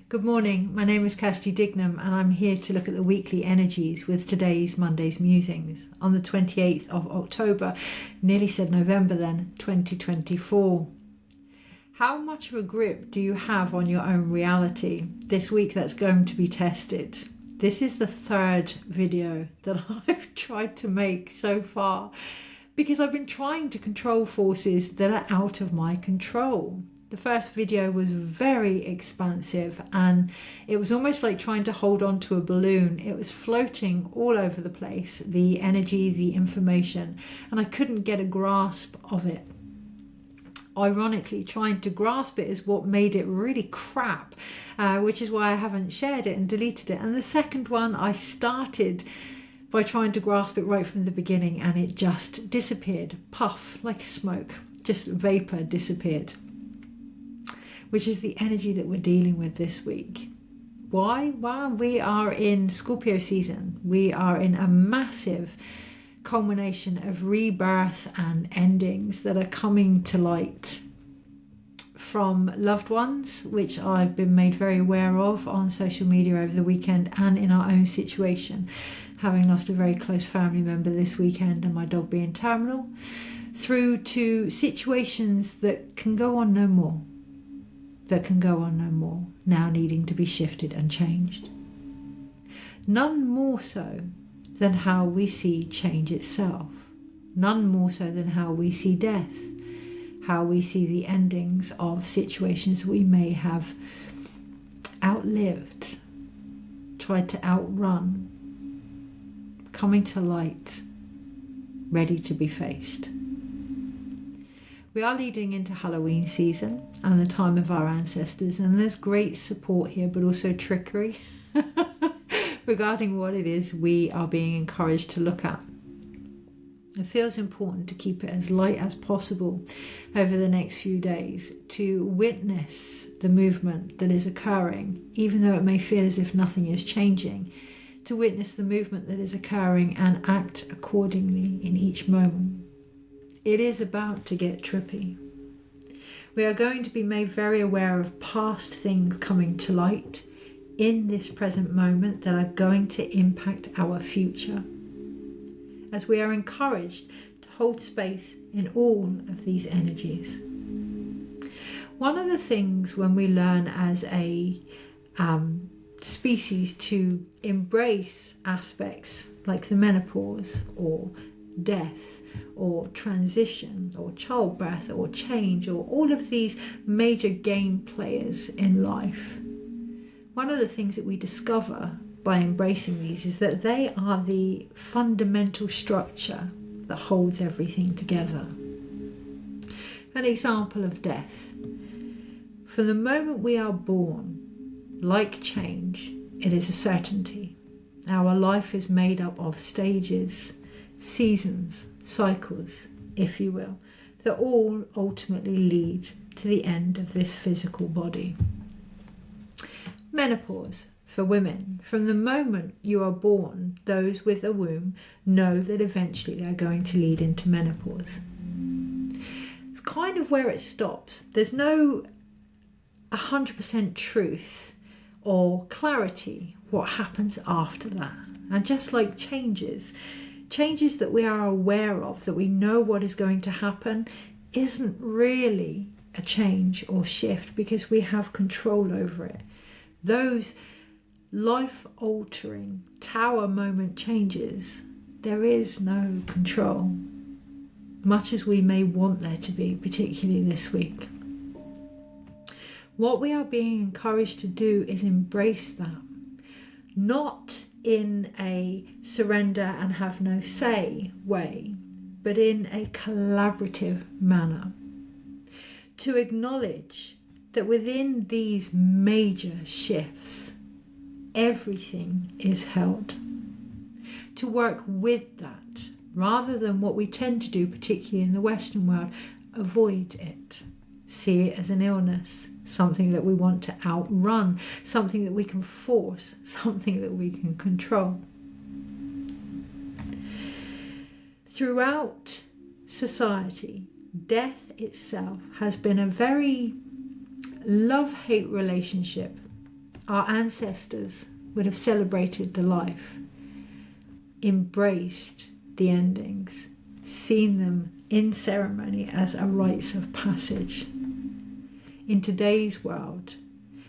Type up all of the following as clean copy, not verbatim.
Good morning, my name is Kirsty Dignam and I'm here to look at the weekly energies with today's Monday's Musings on the 28th of October, nearly said November then, 2024. How much of a grip do you have on your own reality this week that's going to be tested? This is the third video that I've tried to make so far because I've been trying to control forces that are out of my control. The first video was very expansive and it was almost like trying to hold on to a balloon. It was floating all over the place, the energy, the information, and I couldn't get a grasp of it. Ironically, trying to grasp it is what made it really crap, which is why I haven't shared it and deleted it. And the second one, I started by trying to grasp it right from the beginning and it just disappeared, puff, like smoke, just vapor disappeared. Which is the energy that we're dealing with this week. Why? Well, we are in Scorpio season. We are in a massive culmination of rebirth and endings that are coming to light from loved ones, which I've been made very aware of on social media over the weekend and in our own situation, having lost a very close family member this weekend and my dog being terminal, through to situations that can go on no more. Now needing to be shifted and changed. None more so than how we see change itself. None more so than how we see death, how we see the endings of situations we may have outlived, tried to outrun, coming to light, ready to be faced. We are leading into Halloween season and the time of our ancestors, and there's great support here, but also trickery regarding what it is we are being encouraged to look at. It feels important to keep it as light as possible over the next few days, to witness the movement that is occurring, even though it may feel as if nothing is changing, to witness the movement that is occurring and act accordingly in each moment. It is about to get trippy. We are going to be made very aware of past things coming to light in this present moment that are going to impact our future, as we are encouraged to hold space in all of these energies. One of the things when we learn as a species to embrace aspects like the menopause or death or transition or childbirth or change or all of these major game players in life, one of the things that we discover by embracing these is that they are the fundamental structure that holds everything together. An example of death. From the moment we are born, like change, it is a certainty. Our life is made up of stages, seasons, cycles, if you will, that all ultimately lead to the end of this physical body. Menopause for women. From the moment you are born, those with a womb know that eventually they're going to lead into menopause. It's kind of where it stops. There's no 100% truth or clarity what happens after that. And just like changes that we are aware of, that we know what is going to happen, isn't really a change or shift because we have control over it. Those life-altering tower moment changes, there is no control, much as we may want there to be, particularly this week. What we are being encouraged to do is embrace that, not in a surrender and have no say way, but in a collaborative manner. To acknowledge that within these major shifts, everything is held. To work with that, rather than what we tend to do, particularly in the Western world, avoid it. See it as an illness, something that we want to outrun, something that we can force, something that we can control. Throughout society, death itself has been a very love-hate relationship Our ancestors would have celebrated the life, embraced the endings, seen them in ceremony as a rites of passage. In today's world,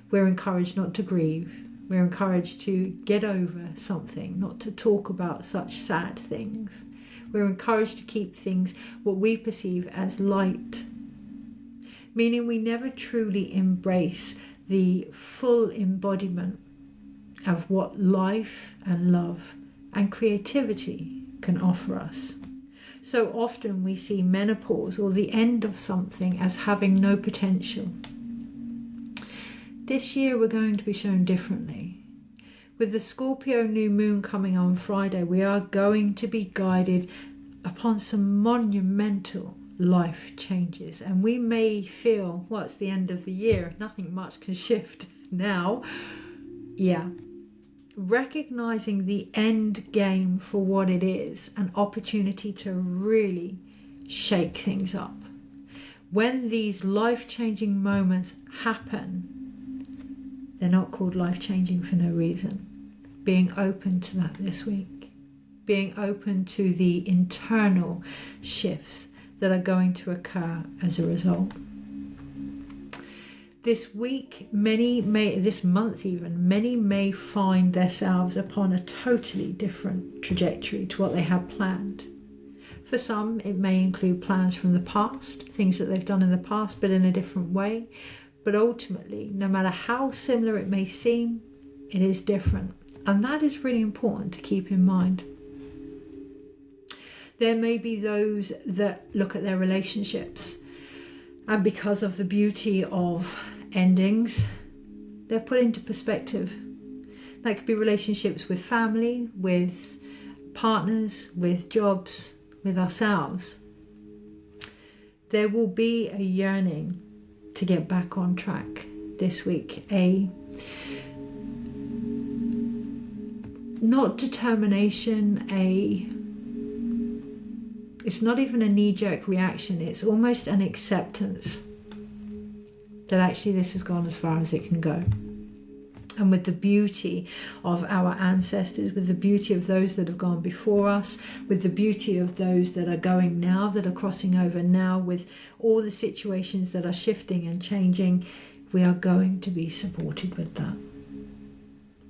we're encouraged not to grieve. We're encouraged to get over something, not to talk about such sad things. We're encouraged to keep things what we perceive as light, meaning we never truly embrace the full embodiment of what life and love and creativity can offer us. So often we see menopause or the end of something as having no potential. This year we're going to be shown differently. With the Scorpio new moon coming on Friday, we are going to be guided upon some monumental life changes, and we may feel, well, it's the end of the year, nothing much can shift now. Yeah. Recognizing the end game for what it is, an opportunity to really shake things up. When these life-changing moments happen, they're not called life-changing for no reason. Being open to that this week. Being open to the internal shifts that are going to occur as a result. This week, this month even, many may find themselves upon a totally different trajectory to what they had planned. For some, it may include plans from the past, things that they've done in the past, but in a different way. But ultimately, no matter how similar it may seem, it is different. And that is really important to keep in mind. There may be those that look at their relationships, and because of the beauty of endings, they're put into perspective. That could be relationships with family, with partners, with jobs, with ourselves. There will be a yearning to get back on track this week. Not determination, it's not even a knee-jerk reaction, it's almost an acceptance that actually this has gone as far as it can go. And with the beauty of our ancestors, with the beauty of those that have gone before us, with the beauty of those that are going now, that are crossing over now, with all the situations that are shifting and changing, we are going to be supported with that.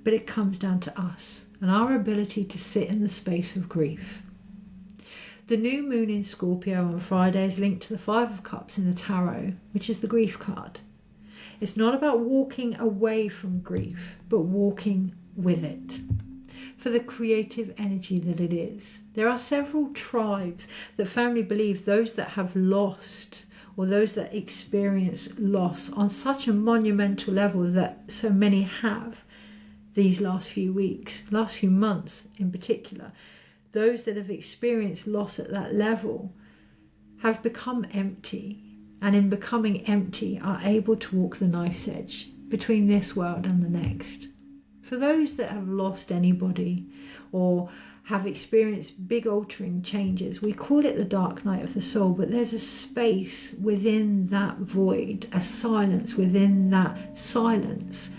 But it comes down to us and our ability to sit in the space of grief. The new moon in Scorpio on Friday is linked to the Five of Cups in the Tarot, which is the grief card. It's not about walking away from grief, but walking with it, for the creative energy that it is. There are several tribes that firmly believe those that have lost, or those that experience loss on such a monumental level that so many have these last few weeks, last few months in particular, those that have experienced loss at that level have become empty. And in becoming empty are able to walk the knife's edge between this world and the next. For those that have lost anybody or have experienced big altering changes, we call it the dark night of the soul, but there's a space within that void, a silence within that silence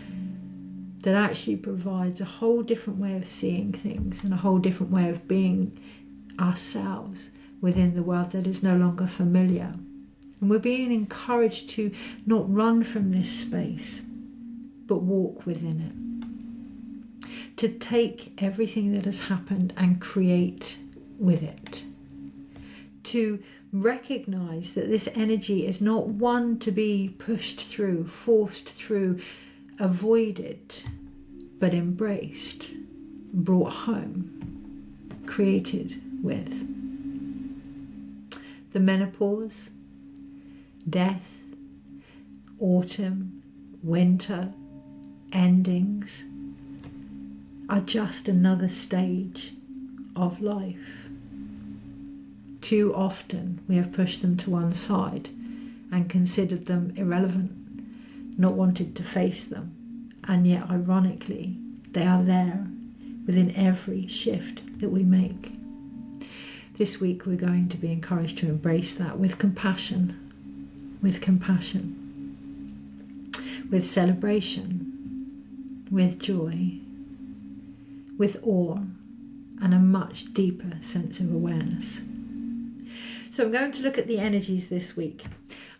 that actually provides a whole different way of seeing things and a whole different way of being ourselves within the world that is no longer familiar. And we're being encouraged to not run from this space, but walk within it. To take everything that has happened and create with it. To recognize that this energy is not one to be pushed through, forced through, avoided, but embraced, brought home, created with. The menopause, death, autumn, winter, endings are just another stage of life. Too often we have pushed them to one side and considered them irrelevant, not wanted to face them, and yet ironically they are there within every shift that we make. This week we're going to be encouraged to embrace that with compassion, with celebration, with joy, with awe, and a much deeper sense of awareness. So I'm going to look at the energies this week.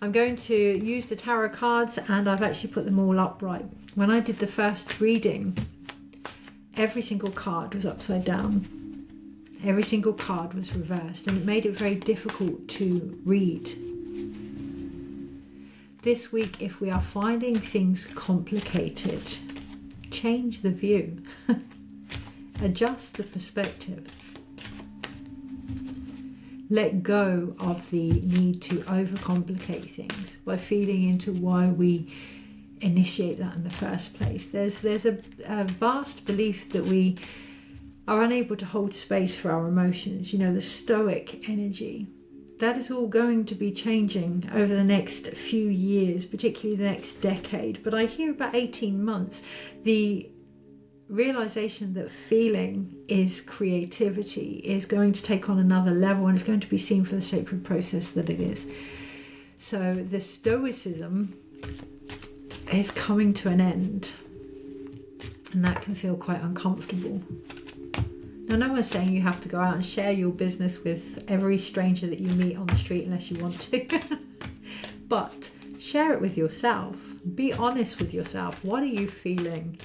I'm going to use the tarot cards, and I've actually put them all upright. When I did the first reading, every single card was upside down. Every single card was reversed, and it made it very difficult to read. This week, if we are finding things complicated, change the view. Adjust the perspective. Let go of the need to overcomplicate things by feeding into why we initiate that in the first place. There's a vast belief that we are unable to hold space for our emotions. You know, the stoic energy. That is all going to be changing over the next few years, particularly the next decade. But I hear about 18 months, the realization that feeling is creativity is going to take on another level, and it's going to be seen for the sacred process that it is. So the stoicism is coming to an end, and that can feel quite uncomfortable. Now, no one's saying you have to go out and share your business with every stranger that you meet on the street unless you want to. But share it with yourself. Be honest with yourself. What are you feeling?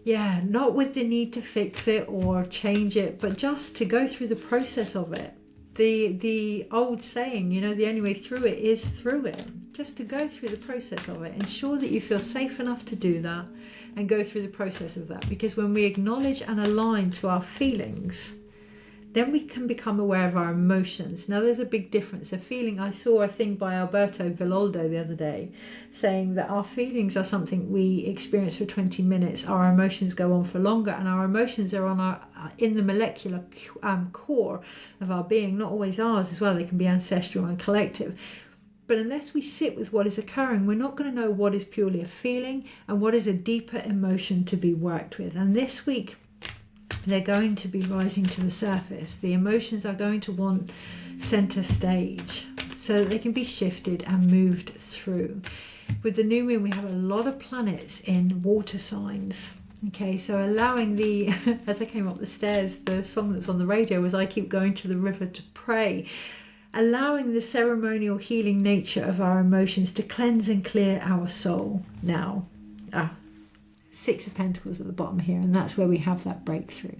Yeah, not with the need to fix it or change it, but just to go through the process of it. The old saying, you know, the only way through it is through it. Just to go through the process of it. Ensure that you feel safe enough to do that and go through the process of that. Because when we acknowledge and align to our feelings, then we can become aware of our emotions. Now, there's a big difference. I saw a thing by Alberto Villoldo the other day saying that our feelings are something we experience for 20 minutes. Our emotions go on for longer, and our emotions are in the molecular core of our being, not always ours as well. They can be ancestral and collective. But unless we sit with what is occurring, we're not going to know what is purely a feeling and what is a deeper emotion to be worked with. And this week, they're going to be rising to the surface. The emotions are going to want center stage so that they can be shifted and moved through. With the new moon, we have a lot of planets in water signs. Okay, so allowing as I came up the stairs, the song that's on the radio was I Keep Going to the River to Pray. Allowing the ceremonial healing nature of our emotions to cleanse and clear our soul now. Six of Pentacles at the bottom here, and that's where we have that breakthrough.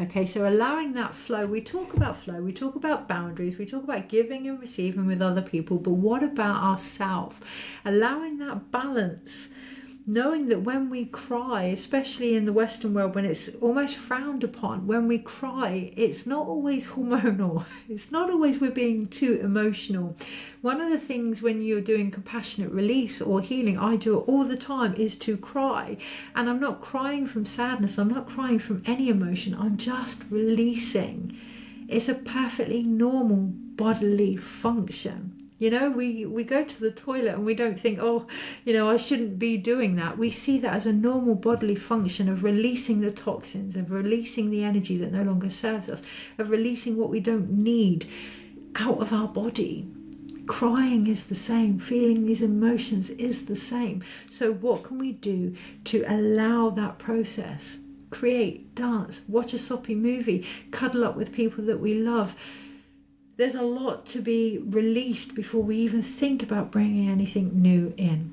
Okay, so allowing that flow. We talk about boundaries, we talk about giving and receiving with other people, but what about ourselves? Allowing that balance, knowing that when we cry, especially in the Western world, when it's almost frowned upon, when we cry, it's not always hormonal. It's not always we're being too emotional. One of the things when you're doing compassionate release or healing, I do it all the time, is to cry. And I'm not crying from sadness. I'm not crying from any emotion. I'm just releasing. It's a perfectly normal bodily function. You know, we go to the toilet and we don't think, oh, you know, I shouldn't be doing that. We see that as a normal bodily function of releasing the toxins, of releasing the energy that no longer serves us, of releasing what we don't need out of our body. Crying is the same. Feeling these emotions is the same. So what can we do to allow that process? Create, dance, watch a soppy movie, cuddle up with people that we love. There's a lot to be released before we even think about bringing anything new in.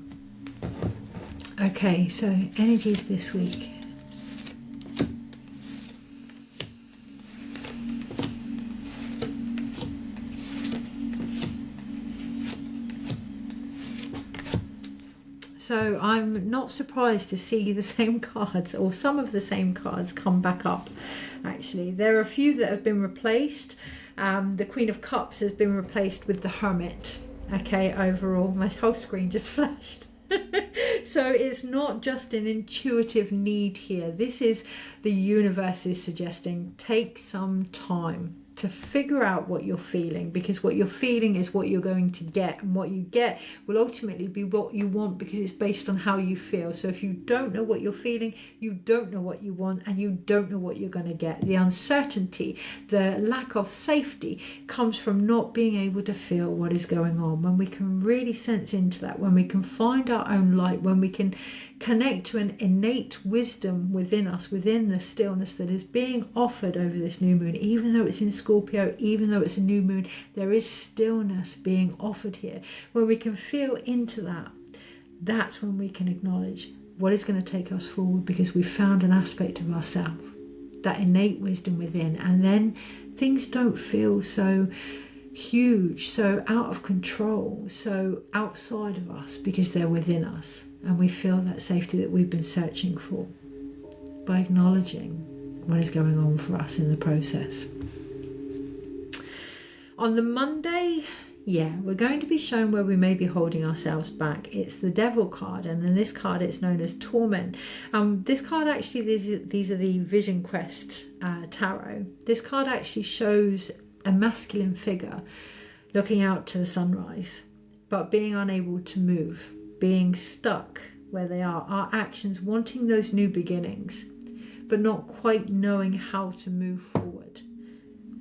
Okay, so energies this week. So I'm not surprised to see the same cards, or some of the same cards, come back up. Actually, there are a few that have been replaced. The Queen of Cups has been replaced with the Hermit. Okay, overall, my whole screen just flashed. So it's not just an intuitive need here. This is the universe is suggesting take some time to figure out what you're feeling, because what you're feeling is what you're going to get, and what you get will ultimately be what you want, because it's based on how you feel. So if you don't know what you're feeling, you don't know what you want, and you don't know what you're going to get. The uncertainty, the lack of safety comes from not being able to feel what is going on. When we can really sense into that, when we can find our own light, when when we can connect to an innate wisdom within us, within the stillness that is being offered over this new moon. Even though it's in Scorpio, even though it's a new moon, there is stillness being offered here. When we can feel into that, that's when we can acknowledge what is going to take us forward, because we've found an aspect of ourselves, that innate wisdom within, and then things don't feel so huge, so out of control, so outside of us, because they're within us, and we feel that safety that we've been searching for by acknowledging what is going on for us in the process. On the Monday, we're going to be shown where we may be holding ourselves back. It's the Devil card, and in this card it's known as Torment. This card actually, these are the Vision Quest tarot. This card actually shows a masculine figure looking out to the sunrise, but being unable to move, being stuck where they are. Our actions, wanting those new beginnings, but not quite knowing how to move forward.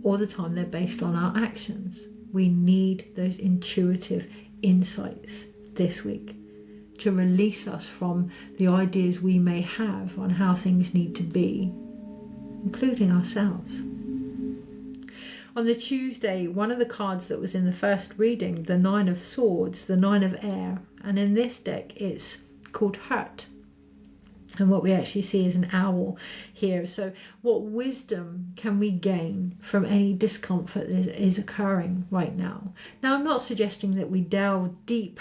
All the time they're based on our actions. We need those intuitive insights this week to release us from the ideas we may have on how things need to be, including ourselves. On the Tuesday, one of the cards that was in the first reading, the Nine of Swords, the Nine of Air, and in this deck it's called Hurt. And what we actually see is an owl here. So what wisdom can we gain from any discomfort that is occurring right now? Now, I'm not suggesting that we delve deep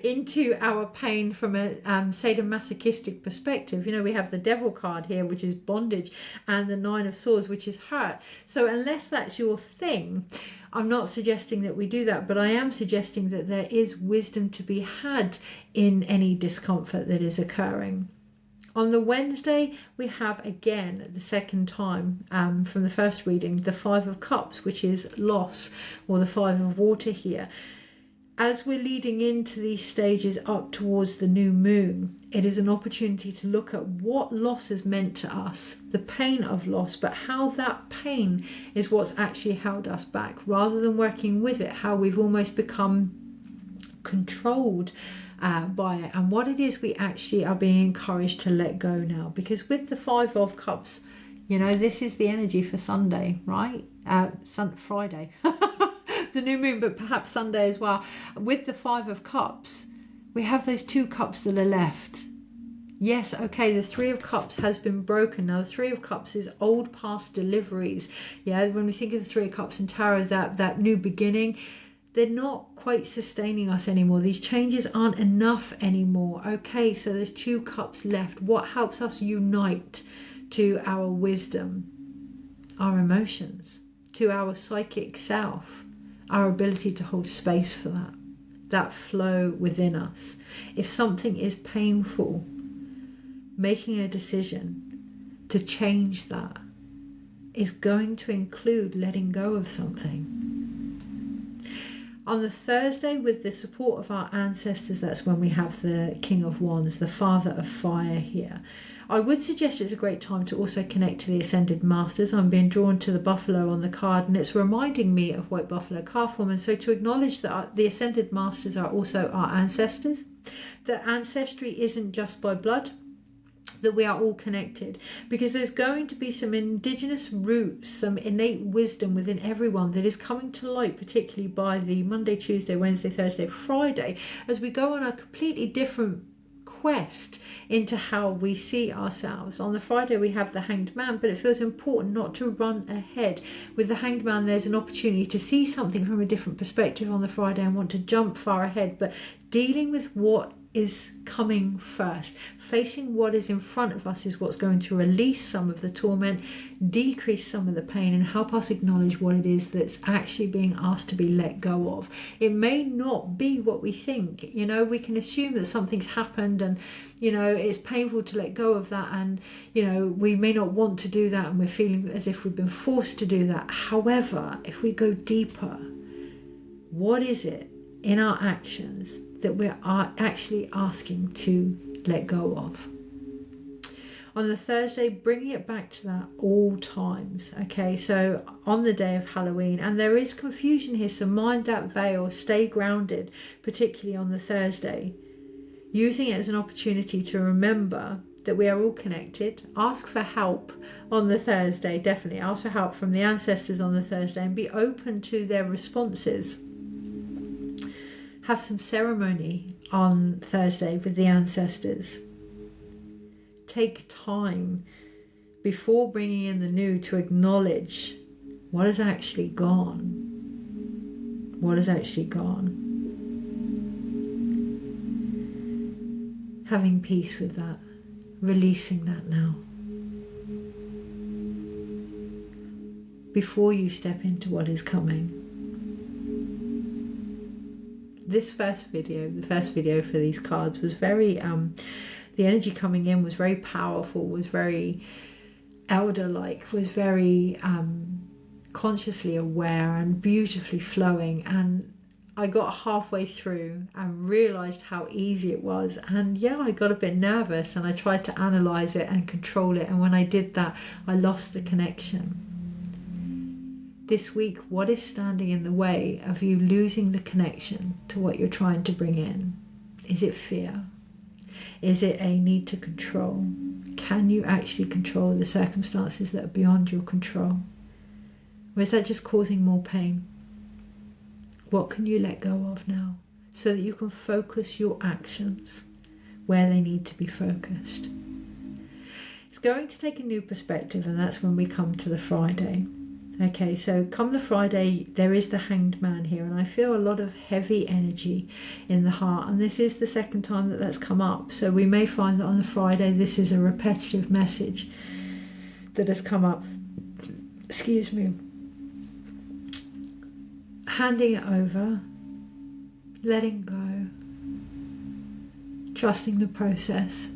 into our pain from a sadomasochistic perspective. You know, we have the Devil card here, which is bondage, and the Nine of Swords, which is hurt. So unless that's your thing, I'm not suggesting that we do that, but I am suggesting that there is wisdom to be had in any discomfort that is occurring. On the Wednesday, we have again, the second time from the first reading, the Five of Cups, which is loss, or the Five of Water here. As we're leading into these stages up towards the new moon, it is an opportunity to look at what loss has meant to us, the pain of loss, but how that pain is what's actually held us back, rather than working with it, how we've almost become controlled by it, and what it is we actually are being encouraged to let go now. Because with the Five of Cups, you know, this is the energy for Sunday, right? Friday. The new moon, but perhaps Sunday as well. With the Five of Cups, we have those two cups that are left. Yes, okay, the Three of Cups has been broken. Now, the Three of Cups is old past deliveries. Yeah, when we think of the Three of Cups in tarot, that new beginning, they're not quite sustaining us anymore. These changes aren't enough anymore. Okay, so there's two cups left. What helps us unite to our wisdom? Our emotions, to our psychic self. Our ability to hold space for that flow within us. If something is painful, making a decision to change that is going to include letting go of something. On the Thursday, with the support of our ancestors, that's when we have the King of Wands, the Father of Fire here. I would suggest it's a great time to also connect to the Ascended Masters. I'm being drawn to the buffalo on the card, and it's reminding me of White Buffalo card form. And so to acknowledge that the Ascended Masters are also our ancestors, that ancestry isn't just by blood, that we are all connected, because there's going to be some indigenous roots, some innate wisdom within everyone that is coming to light, particularly by the Monday, Tuesday, Wednesday, Thursday, Friday, as we go on a completely different quest into how we see ourselves. On the Friday we have the Hanged Man, but it feels important not to run ahead. With the Hanged Man, there's an opportunity to see something from a different perspective on the Friday and want to jump far ahead, but dealing with what is coming first, facing what is in front of us, is what's going to release some of the torment, decrease some of the pain, and help us acknowledge what it is that's actually being asked to be let go of. It may not be what we think. You know, we can assume that something's happened and, you know, it's painful to let go of that, and, you know, we may not want to do that, and we're feeling as if we've been forced to do that. However, if we go deeper, what is it in our actions that we are actually asking to let go of? On the Thursday, bringing it back to that all times. Okay, so on the day of Halloween, and there is confusion here, so mind that veil, stay grounded, particularly on the Thursday. using it as an opportunity to remember that we are all connected. Ask for help on the Thursday, definitely. Ask for help from the ancestors on the Thursday and be open to their responses. Have some ceremony on Thursday with the ancestors. Take time before bringing in the new to acknowledge what has actually gone. What has actually gone. Having peace with that. Releasing that now. Before you step into what is coming. This first video, the first video for these cards was very, the energy coming in was very powerful, was very elder-like, was very consciously aware and beautifully flowing. And I got halfway through and realized how easy it was, and yeah, I got a bit nervous and I tried to analyze it and control it, and when I did that I lost the connection. This week, what is standing in the way of you losing the connection to what you're trying to bring in? Is it fear? Is it a need to control? Can you actually control the circumstances that are beyond your control? Or is that just causing more pain? What can you let go of now so that you can focus your actions where they need to be focused? It's going to take a new perspective, and that's when we come to the Friday. Okay, so come the Friday, there is the Hanged Man here, and I feel a lot of heavy energy in the heart, and this is the second time that that's come up. So we may find that on the Friday this is a repetitive message that has come up. Excuse me. Handing it over, letting go, trusting the process,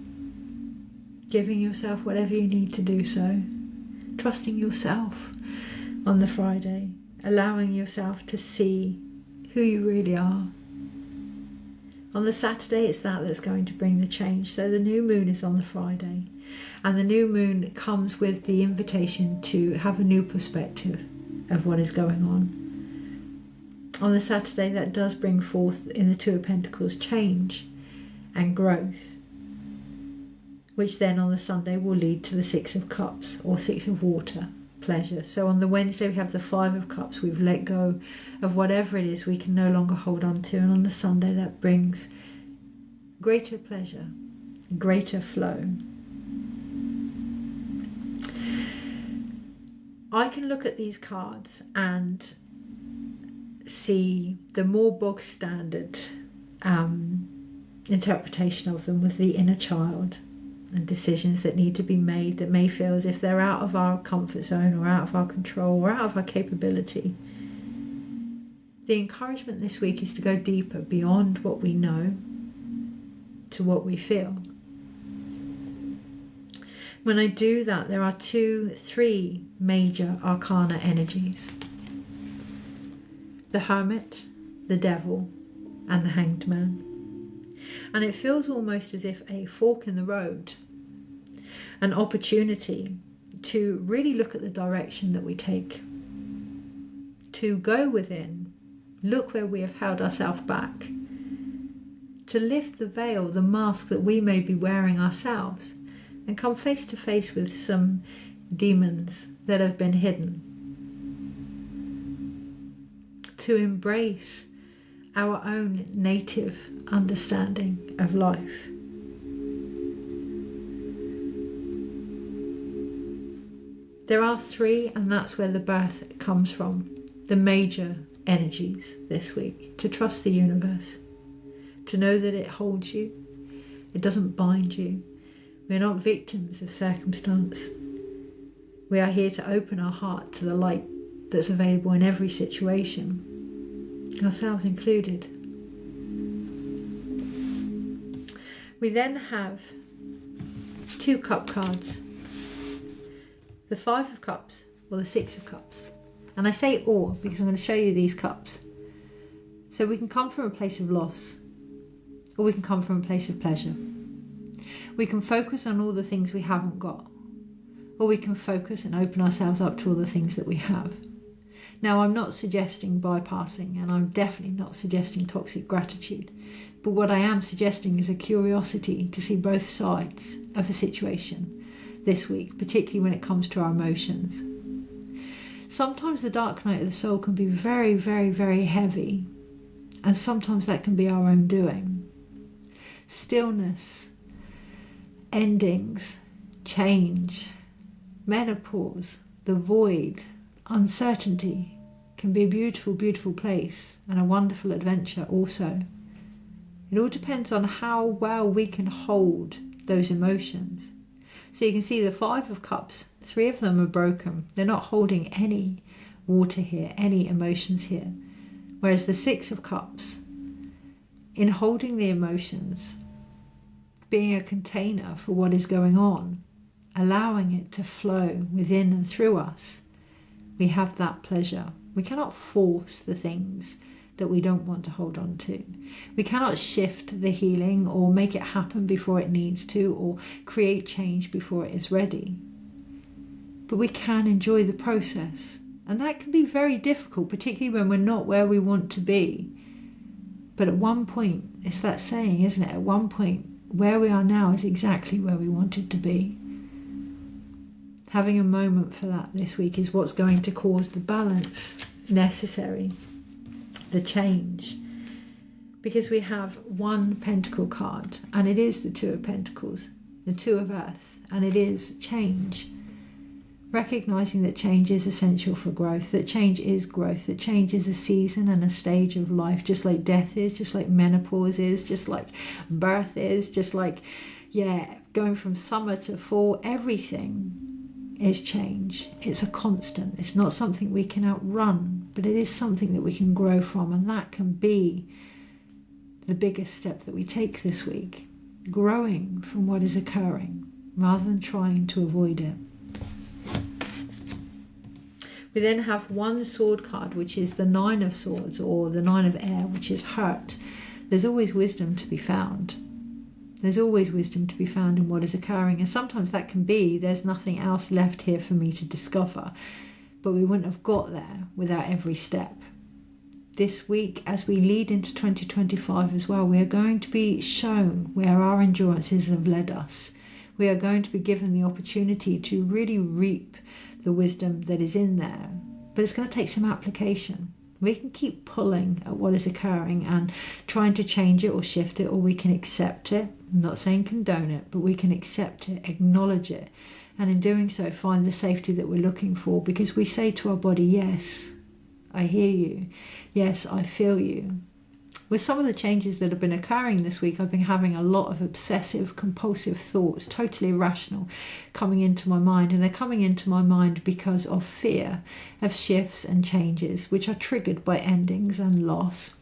giving yourself whatever you need to do so, trusting yourself on the Friday, allowing yourself to see who you really are. On the Saturday, it's that's going to bring the change. So the new moon is on the Friday, and the new moon comes with the invitation to have a new perspective of what is going on. On the Saturday, that does bring forth in the Two of Pentacles change and growth, which then on the Sunday will lead to the Six of Cups, or Six of Water, pleasure. So on the Wednesday we have the Five of Cups. We've let go of whatever it is we can no longer hold on to, and on the Sunday that brings greater pleasure, greater flow. I can look at these cards and see the more bog standard interpretation of them with the inner child and decisions that need to be made that may feel as if they're out of our comfort zone or out of our control or out of our capability. The encouragement this week is to go deeper beyond what we know to what we feel. When I do that, there are three major arcana energies: the Hermit, the Devil, and the Hanged Man. And it feels almost as if a fork in the road, an opportunity to really look at the direction that we take, to go within, look where we have held ourselves back, to lift the veil, the mask that we may be wearing ourselves, and come face to face with some demons that have been hidden, to embrace our own native understanding of life. There are three, and that's where the birth comes from, the major energies this week: to trust the universe, to know that it holds you, it doesn't bind you. We're not victims of circumstance. We are here to open our heart to the light that's available in every situation, ourselves included. We then have two cup cards, the Five of Cups or the Six of Cups. And I say or because I'm going to show you these cups. So we can come from a place of loss, or we can come from a place of pleasure. We can focus on all the things we haven't got, or we can focus and open ourselves up to all the things that we have. Now, I'm not suggesting bypassing, and I'm definitely not suggesting toxic gratitude, But what I am suggesting is a curiosity to see both sides of a situation this week, particularly when it comes to our emotions. Sometimes the dark night of the soul can be very, very, very heavy, and sometimes that can be our own doing. Stillness, endings, change, menopause, the void, uncertainty can be a beautiful, beautiful place and a wonderful adventure also. It all depends on how well we can hold those emotions. So you can see the 5 of Cups, 3 of them are broken. They're not holding any water here, any emotions here. Whereas the 6 of Cups, in holding the emotions, being a container for what is going on, allowing it to flow within and through us, we have that pleasure. We cannot force the things that we don't want to hold on to. We cannot shift the healing or make it happen before it needs to, or create change before it is ready. But we can enjoy the process. And that can be very difficult, particularly when we're not where we want to be. But at one point, it's that saying, isn't it? At one point, where we are now is exactly where we wanted to be. Having a moment for that this week is what's going to cause the balance necessary, the change. Because we have 1 Pentacle card, and it is the 2 of Pentacles, the 2 of Earth, and it is change. Recognizing that change is essential for growth, that change is growth, that change is a season and a stage of life, just like death is, just like menopause is, just like birth is, just like, going from summer to fall, everything is change. It's a constant. It's not something we can outrun, but it is something that we can grow from, and that can be the biggest step that we take this week, growing from what is occurring rather than trying to avoid it. We then have 1 sword card, which is the 9 of Swords, or the 9 of Air, which is hurt. There's always wisdom to be found. There's always wisdom to be found in what is occurring. And sometimes that can be, there's nothing else left here for me to discover. But we wouldn't have got there without every step. This week, as we lead into 2025 as well, we are going to be shown where our endurances have led us. We are going to be given the opportunity to really reap the wisdom that is in there, but it's going to take some application. We can keep pulling at what is occurring and trying to change it or shift it, or we can accept it. I'm not saying condone it, but we can accept it, acknowledge it, and in doing so find the safety that we're looking for, because we say to our body, yes, I hear you, yes, I feel you. With some of the changes that have been occurring this week, I've been having a lot of obsessive, compulsive thoughts, totally irrational, coming into my mind. And they're coming into my mind because of fear of shifts and changes, which are triggered by endings and loss,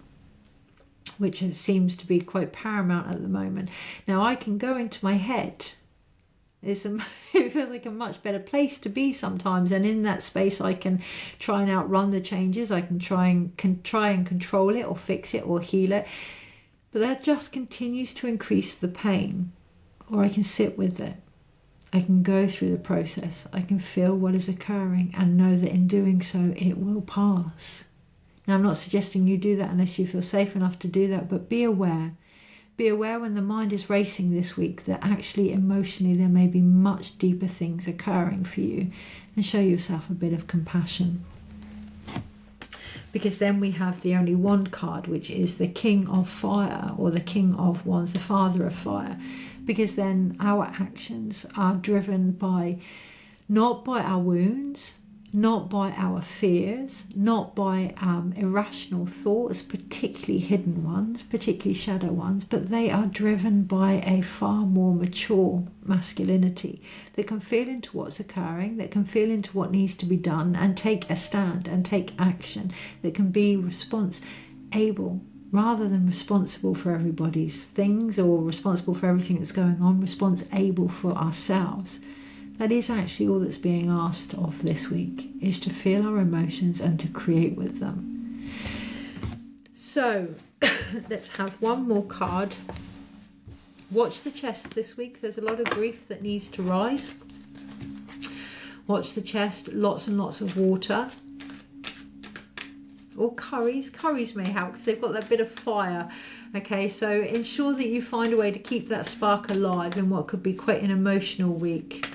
which seems to be quite paramount at the moment. Now, I can go into my head. It feels like a much better place to be sometimes, and in that space I can try and outrun the changes. I can try and control it or fix it or heal it, but that just continues to increase the pain. Or I can sit with it. I can go through the process. I can feel what is occurring and know that in doing so it will pass. Now, I'm not suggesting you do that unless you feel safe enough to do that, but be aware. Be aware when the mind is racing this week that actually emotionally there may be much deeper things occurring for you, and show yourself a bit of compassion. Because then we have the only 1 card, which is the King of Fire, or the King of Wands, the Father of Fire. Because then our actions are driven by, not by our wounds, not by our fears, not by irrational thoughts, particularly hidden ones, particularly shadow ones, but they are driven by a far more mature masculinity that can feel into what's occurring, that can feel into what needs to be done and take a stand and take action, that can be able, rather than responsible for everybody's things or responsible for everything that's going on, responsible for ourselves. That is actually all that's being asked of this week, is to feel our emotions and to create with them. So let's have 1 more card. Watch the chest this week. There's a lot of grief that needs to rise. Watch the chest, lots and lots of water. or curries. Curries may help because they've got that bit of fire. Okay, so ensure that you find a way to keep that spark alive in what could be quite an emotional week.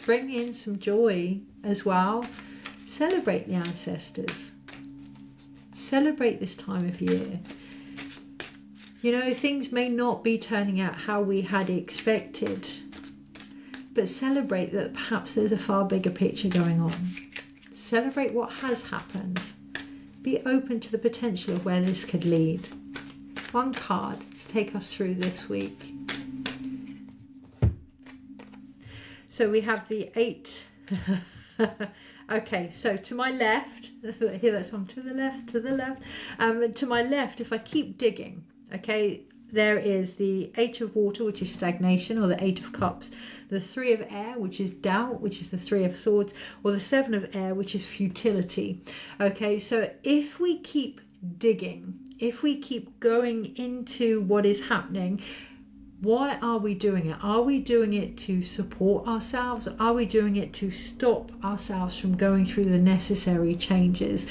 Bring in some joy as well. Celebrate the ancestors. Celebrate this time of year. You know, things may not be turning out how we had expected, but celebrate that perhaps there's a far bigger picture going on. Celebrate what has happened. Be open to the potential of where this could lead. One card to take us through this week. So we have the 8. Okay, so to my left, hear that song, to the left, to the left. To my left, if I keep digging, okay, there is the 8 of water, which is stagnation, or the 8 of cups, the 3 of air, which is doubt, which is the 3 of swords, or the 7 of air, which is futility. Okay, so if we keep digging, if we keep going into what is happening, why are we doing it? Are we doing it to support ourselves? Are we doing it to stop ourselves from going through the necessary changes?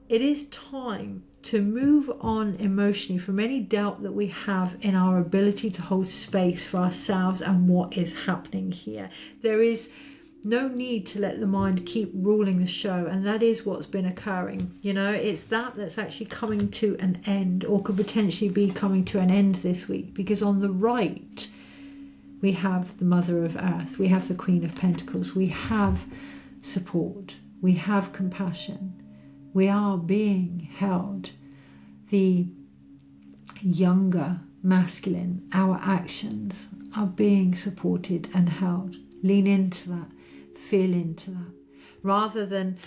It is time to move on emotionally from any doubt that we have in our ability to hold space for ourselves and what is happening here. There is no need to let the mind keep ruling the show, and that is what's been occurring. You know, it's that's actually coming to an end, or could potentially be coming to an end this week, because on the right we have the Mother of Earth, we have the Queen of Pentacles, we have support, we have compassion, we are being held. The younger masculine, our actions are being supported and held. Lean into that. Feel into that. Rather than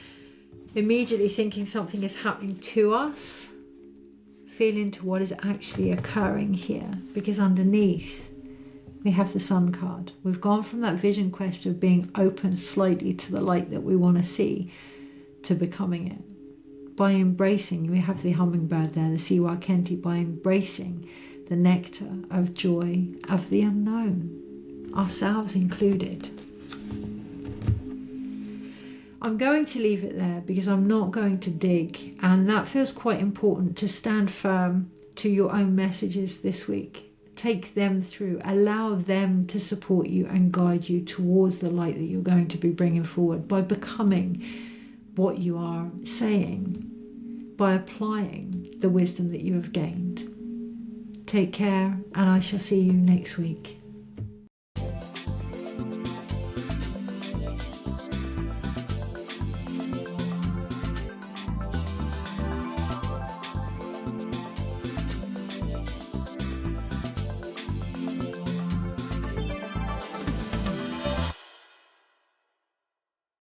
immediately thinking something is happening to us, feel into what is actually occurring here. Because underneath we have the Sun card. We've gone from that vision quest of being open slightly to the light that we want to see to becoming it. By embracing, we have the hummingbird there, the Siwa Kenti, by embracing the nectar of joy of the unknown, ourselves included. I'm going to leave it there because I'm not going to dig, and that feels quite important, to stand firm to your own messages this week. Take them through, allow them to support you and guide you towards the light that you're going to be bringing forward by becoming what you are saying, by applying the wisdom that you have gained. Take care, and I shall see you next week.